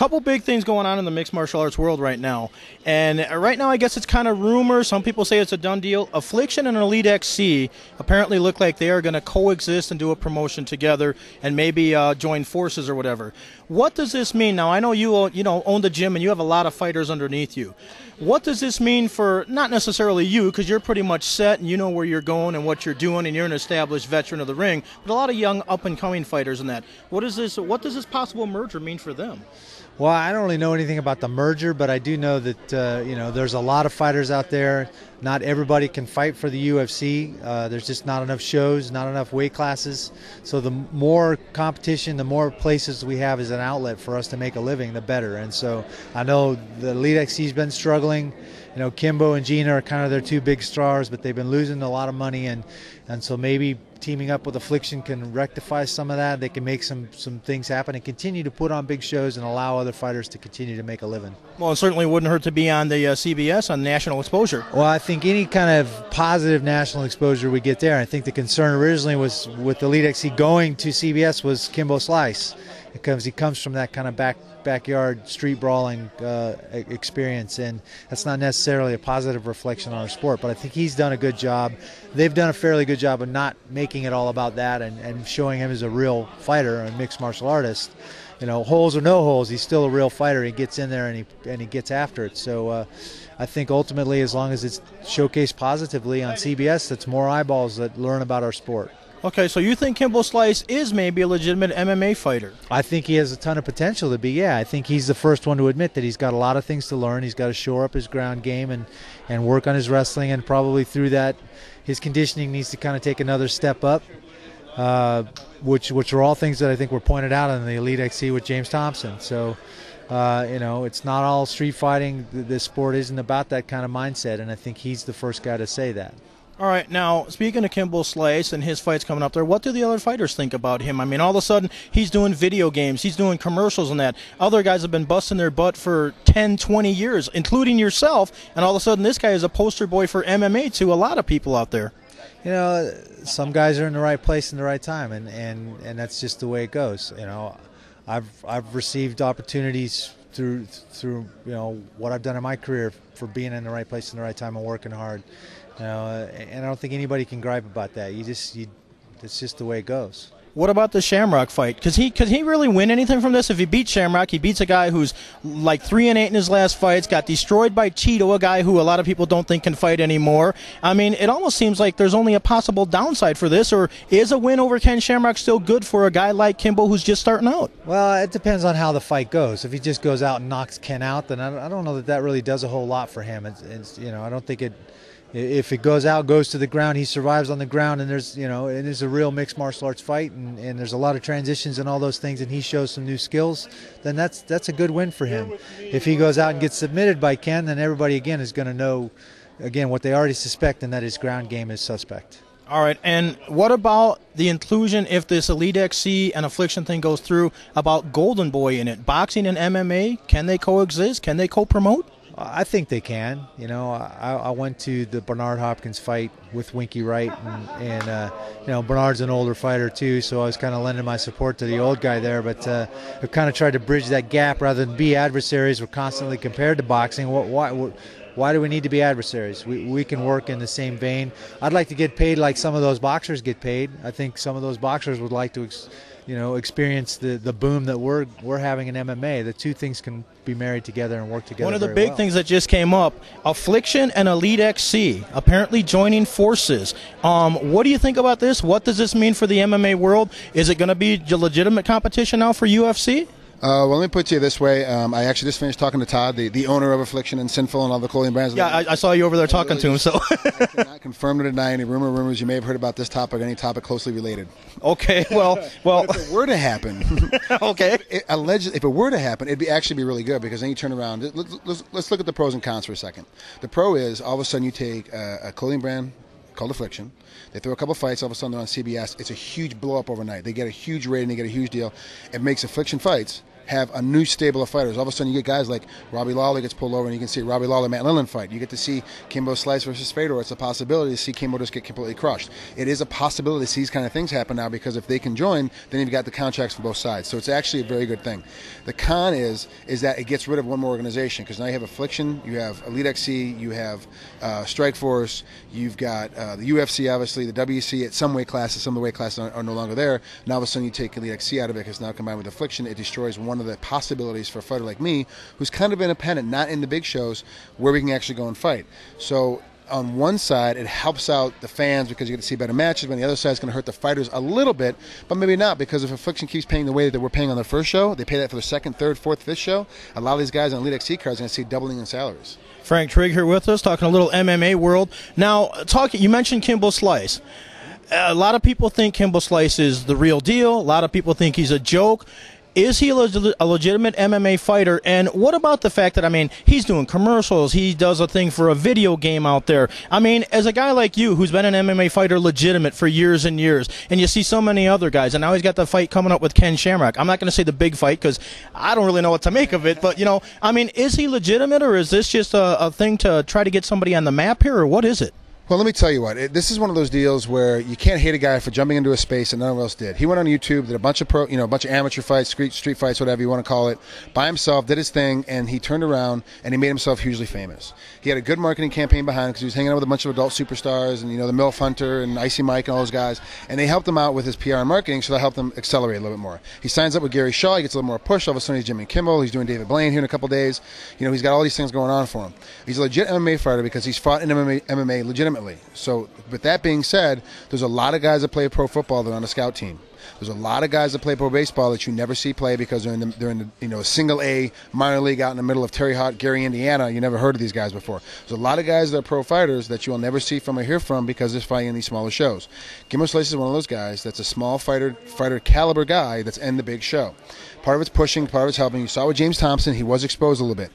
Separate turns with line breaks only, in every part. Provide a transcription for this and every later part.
couple big things going on in the mixed martial arts world right now. And right now, I guess it's kind of rumor. Some people say it's a done deal. Affliction and Elite XC apparently look like they are going to coexist and do a promotion together and maybe join forces or whatever. What does this mean? Now, I know you own the gym and you have a lot of fighters underneath you. What does this mean for not necessarily you, because you're pretty much set and you know where you're going and what you're doing and you're an established veteran of the ring, but a lot of young up-and-coming fighters in that. What does this possible merger mean for them?
Well, I don't really know anything about the merger, but I do know that there's a lot of fighters out there. Not everybody can fight for the UFC. There's just not enough shows, not enough weight classes. So the more competition, the more places we have as an outlet for us to make a living, the better. And so I know the Elite XC's been struggling. Kimbo and Gina are kind of their two big stars, but they've been losing a lot of money, and so maybe teaming up with Affliction can rectify some of that. They can make some things happen and continue to put on big shows and allow other fighters to continue to make a living.
Well, it certainly wouldn't hurt to be on the CBS on national exposure.
Well, I think any kind of positive national exposure we get there. I think the concern originally was with Elite XC going to CBS was Kimbo Slice, because he comes from that kind of backyard street brawling experience, and that's not necessarily a positive reflection on our sport, but I think he's done a good job. They've done a fairly good job of not making it all about that and showing him as a real fighter, a mixed martial artist. Holes or no holes, he's still a real fighter. He gets in there and he gets after it. So I think ultimately, as long as it's showcased positively on CBS, that's more eyeballs that learn about our sport.
Okay, so you think Kimbo Slice is maybe a legitimate MMA fighter?
I think he has a ton of potential to be, yeah. I think he's the first one to admit that he's got a lot of things to learn. He's got to shore up his ground game and work on his wrestling, and probably through that his conditioning needs to kind of take another step up, which are all things that I think were pointed out in the Elite XC with James Thompson. So, it's not all street fighting. This sport isn't about that kind of mindset, and I think he's the first guy to say that.
All right, now, speaking of Kimbo Slice and his fights coming up there, what do the other fighters think about him? I mean, all of a sudden, he's doing video games, he's doing commercials and that. Other guys have been busting their butt for 10, 20 years, including yourself, and all of a sudden this guy is a poster boy for MMA to a lot of people out there.
Some guys are in the right place in the right time, and that's just the way it goes. I've received opportunities through what I've done in my career for being in the right place in the right time and working hard. And I don't think anybody can gripe about that. It's just the way it goes.
What about the Shamrock fight? Could he really win anything from this? If he beats Shamrock, he beats a guy who's like 3-8 in his last fights, got destroyed by Cheeto, a guy who a lot of people don't think can fight anymore. I mean, it almost seems like there's only a possible downside for this, or is a win over Ken Shamrock still good for a guy like Kimbo who's just starting out?
Well, it depends on how the fight goes. If he just goes out and knocks Ken out, then I don't know that really does a whole lot for him. I don't think it. If it goes to the ground, he survives on the ground, and it is a real mixed martial arts fight, and there's a lot of transitions and all those things, and he shows some new skills, then that's a good win for him. If he goes out and gets submitted by Ken, then everybody again is going to know, again, what they already suspect, and that his ground game is suspect.
All right, and what about the inclusion, if this Elite XC and Affliction thing goes through, about Golden Boy in it? Boxing and MMA, can they coexist? Can they co-promote?
I think they can. I went to the Bernard Hopkins fight with Winky Wright, and Bernard's an older fighter too, so I was kind of lending my support to the old guy there. But I've kind of tried to bridge that gap rather than be adversaries. We're constantly compared to boxing. Why do we need to be adversaries? We can work in the same vein. I'd like to get paid like some of those boxers get paid. I think some of those boxers would like to experience the boom that we're having in MMA. The two things can be married together and work together.
One of the big things that just came up, Affliction and Elite XC apparently joining forces. What do you think about this? What does this mean for the MMA world? Is it going to be a legitimate competition now for UFC?
Well, let me put it to you this way. I actually just finished talking to Todd, the owner of Affliction and Sinful and all the clothing brands.
Yeah, I saw you over there talking to him. So
I cannot confirm or deny any rumors you may have heard about this topic or any topic closely related.
Okay, well.
If it were to happen,
okay.
If it were to happen, it'd actually be really good, because then you turn around. Let's look at the pros and cons for a second. The pro is all of a sudden you take a clothing brand called Affliction. They throw a couple fights, all of a sudden they're on CBS. It's a huge blow up overnight. They get a huge rating, they get a huge deal. It makes Affliction fights have a new stable of fighters. All of a sudden, you get guys like Robbie Lawler gets pulled over, and you can see Robbie Lawler, Matt Lindland fight. You get to see Kimbo Slice versus Fedor. It's a possibility to see Kimbo just get completely crushed. It is a possibility to see these kind of things happen now, because if they can join, then you've got the contracts from both sides. So it's actually a very good thing. The con is that it gets rid of one more organization, because now you have Affliction, you have Elite XC, you have Strike Force, you've got the UFC, obviously, the WC at some weight classes. Some of the weight classes are no longer there. Now all of a sudden you take Elite XC out of it, because now combined with Affliction, it destroys one of the possibilities for a fighter like me, who's kind of independent, not in the big shows, where we can actually go and fight. So on one side, it helps out the fans because you get to see better matches. But on the other side, it's going to hurt the fighters a little bit, but maybe not, because if Affliction keeps paying the way that we're paying on their first show, they pay that for the second, third, fourth, fifth show. A lot of these guys on Elite XC cards are going to see doubling in salaries.
Frank Trigg here with us, talking a little MMA world. Now, you mentioned Kimbo Slice. A lot of people think Kimbo Slice is the real deal. A lot of people think he's a joke. Is he a legitimate MMA fighter? And what about the fact that, I mean, he's doing commercials, he does a thing for a video game out there. I mean, as a guy like you who's been an MMA fighter legitimate for years and years, and you see so many other guys, and now he's got the fight coming up with Ken Shamrock. I'm not going to say the big fight because I don't really know what to make of it, but, you know, I mean, is he legitimate, or is this just a thing to try to get somebody on the map here, or what is it?
Well, let me tell you what. This is one of those deals where you can't hate a guy for jumping into a space that none else did. He went on YouTube, did a bunch of a bunch of amateur fights, street fights, whatever you want to call it, by himself, did his thing, and he turned around and he made himself hugely famous. He had a good marketing campaign behind him because he was hanging out with a bunch of adult superstars and, the MILF Hunter and Icy Mike and all those guys, and they helped him out with his PR and marketing, so that helped him accelerate a little bit more. He signs up with Gary Shaw, he gets a little more push. All of a sudden, he's Jimmy Kimmel, he's doing David Blaine here in a couple days. He's got all these things going on for him. He's a legit MMA fighter because he's fought in MMA legitimately. So, with that being said, there's a lot of guys that play pro football that are on a scout team. There's a lot of guys that play pro baseball that you never see play because they're in the a single A minor league out in the middle of Terre Haute, Gary, Indiana. You never heard of these guys before. There's a lot of guys that are pro fighters that you will never see from or hear from because they're fighting in these smaller shows. Kimbo Slice is one of those guys that's a small fighter caliber guy that's in the big show. Part of it's pushing, part of it's helping. You saw with James Thompson, he was exposed a little bit.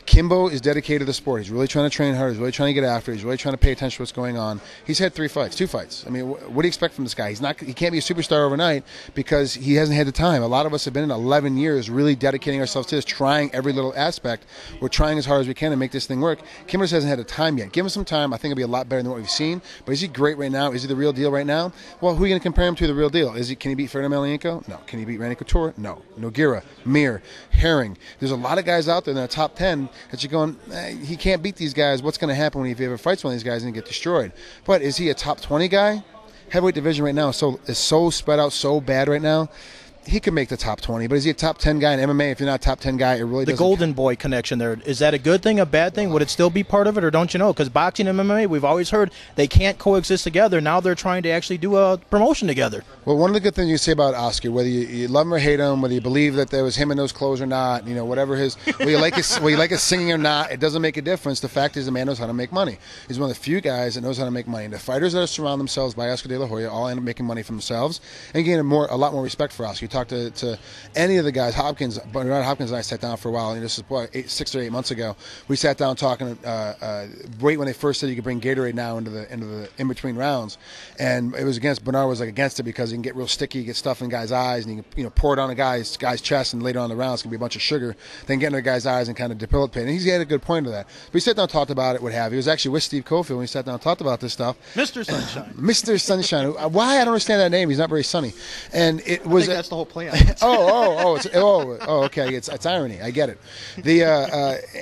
Kimbo is dedicated to the sport. He's really trying to train hard. He's really trying to get after it. He's really trying to pay attention to what's going on. He's had two fights. I mean, what do you expect from this guy? He can't be a superstar overnight because he hasn't had the time. A lot of us have been in 11 years really dedicating ourselves to this, trying every little aspect. We're trying as hard as we can to make this thing work. Kimbo just hasn't had the time yet. Give him some time. I think it'll be a lot better than what we've seen. But is he great right now? Is he the real deal right now? Well, who are you going to compare him to the real deal? Can he beat Ferdinand Emelianenko? No. Can he beat Randy Couture? No. Nogueira, Mir, Herring. There's a lot of guys out there in the top 10 that you're going, he can't beat these guys. What's going to happen when he ever fights one of these guys and get destroyed? But is he a top 20 guy? Heavyweight division right now is so spread out, so bad right now. He could make the top 20, but is he a top 10 guy in MMA? If you're not a top 10 guy, it really doesn't.
The Golden Boy connection there, is that a good thing, a bad thing? Would it still be part of it, or don't you know? Because boxing and MMA, we've always heard they can't coexist together. Now they're trying to actually do a promotion together.
Well, one of the good things you say about Oscar, whether you love him or hate him, whether you believe that there was him in those clothes or not, whatever whether you like his singing or not, it doesn't make a difference. The fact is the man knows how to make money. He's one of the few guys that knows how to make money. And the fighters that surround themselves by Oscar De La Hoya all end up making money for themselves and gain a lot more respect for Oscar. You talk to any of the guys, Bernard Hopkins and I sat down for a while, and this is 6 or 8 months ago. We sat down talking right when they first said you could bring Gatorade now into the in between rounds, and it was Bernard was against it because he can get real sticky, get stuff in guys' eyes, and you can pour it on a guy's chest, and later on the round it's gonna be a bunch of sugar, then get into the guy's eyes and kind of debilitate. And he had a good point to that. But we sat down and talked about it, what have you. He was actually with Steve Cofield when we sat down and talked about this stuff.
Mr. Sunshine.
Mr. Sunshine. Why? I don't understand that name. He's not very sunny. And it was.
I think that's the whole plan.
Okay. It's irony. I get it.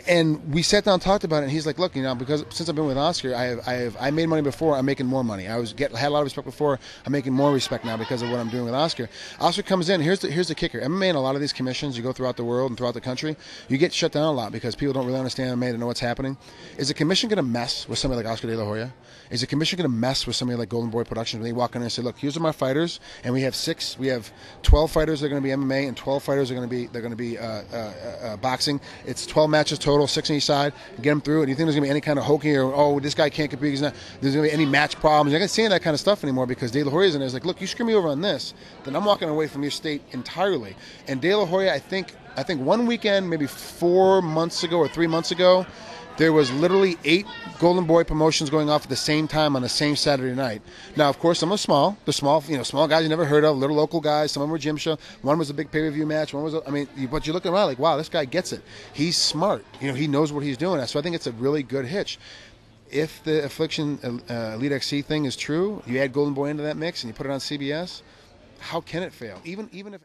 And we sat down and talked about it, and he's like, look, because since I've been with Oscar, I made money before. I'm making more money. I had a lot of respect before. I'm making more respect now because of what I'm doing with Oscar. Oscar comes in. Here's the kicker. MMA and a lot of these commissions you go throughout the world and throughout the country, you get shut down a lot because people don't really understand MMA. They know what's happening. Is the commission going to mess with somebody like Oscar De La Hoya? Is the commission going to mess with somebody like Golden Boy Productions when they walk in there and say, look, here's my fighters, and we have 12 fighters that are going to be MMA and 12 fighters are going to be boxing. It's 12 matches total, 6 on each side. Get them through. And you think there's going to be any kind of hokey or this guy can't compete? There's going to be any match problems. You're not seeing that kind of stuff anymore because De La Hoya's in there. It's like, look, you screw me over on this, then I'm walking away from your state entirely. And De La Hoya, I think 1 weekend, maybe 4 months ago or 3 months ago, There was literally 8 Golden Boy promotions going off at the same time on the same Saturday night. Now, of course, some were small. The small, small guys you never heard of, little local guys. Some of them were gym show. One was a big pay-per-view match. One was, but you're looking around like, wow, this guy gets it. He's smart. He knows what he's doing. So I think it's a really good hitch. If the Affliction Elite XC thing is true, you add Golden Boy into that mix and you put it on CBS, how can it fail? Even if